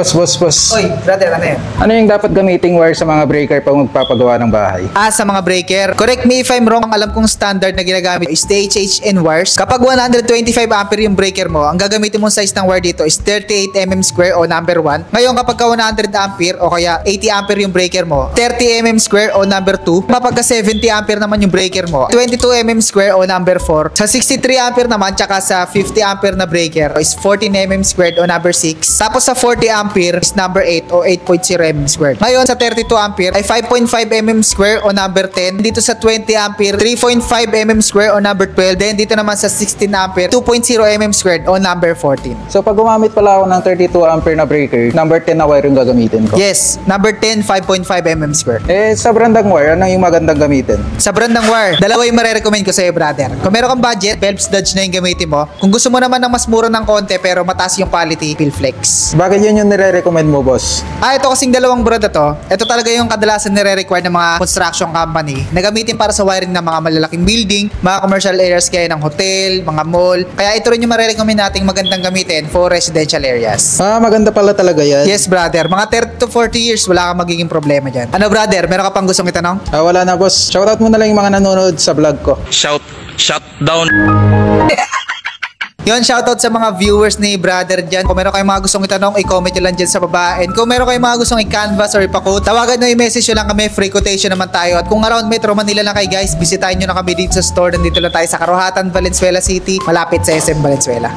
Boss. Oy, brother, ano yan? Ano yung dapat gamiting wire sa mga breaker pag magpapagawa ng bahay? Sa mga breaker. Correct me if I'm wrong, ang alam kong standard na ginagamit is THHN wires. Kapag 125 ampere yung breaker mo, ang gagamitin mong size ng wire dito is 38 mm square o number 1. Ngayon, kapag 100 ampere o kaya 80 ampere yung breaker mo, 30 mm square o number 2. Kapag 70 ampere naman yung breaker mo, 22 mm square o number 4. Sa 63 ampere naman, tsaka sa 50 ampere na breaker is 14 mm squared o number 6. Tapos sa 40 ampere is number 8 o 8.0 mm squared. Ngayon, sa 32 ampere ay 5.5 mm square o number 10. Dito sa 20 ampere, 3.5 mm square o number 12. Then dito naman sa 16 ampere, 2.0 mm squared o number 14. So pag gumamit pala ako ng 32 ampere na breaker, number 10 na wire yung gagamitin ko? Yes, number 10, 5.5 mm squared. Sa brandang wire, ano yung magandang gamitin? Sa brandang wire, dalawa yung marirecommend ko sa'yo, brother. Kung meron kang budget, Phelps Dodge na yung gamitin mo. Kung gusto mo naman ng mas mura ng konti pero mataas yung quality, Philflex. Bakit yun yung nire-recommend mo, boss? Ito kasing dalawang brand na to. Ito talaga yung kadalasan nire-require ng mga construction company na gamitin para sa wiring ng mga malalaking building, mga commercial areas kaya ng hotel, mga mall. Kaya ito rin yung marirecommend nating magandang gamitin for residential areas. Maganda pala talaga yan. Yes, brother. Mga 30 to 40 years, wala kang magiging problema dyan. Ano, brother? Meron ka pang gustong itanong? Wala na, boss. Shoutout mo na lang yung mga nanonood sa vlog ko. Shut down. Yun, shoutout sa mga viewers ni brother dyan. Kung meron kayong mga gustong itanong, i-comment nyo lang dyan sa baba. And kung meron kayong mga gustong i-canvas or ipa-quote, tawagan nyo, i-message nyo lang kami. Free quotation naman tayo. At kung around Metro Manila lang kayo guys, bisitahin nyo na kami dito sa store. Nandito lang tayo sa Karuhatan, Valenzuela City, malapit sa SM Valenzuela.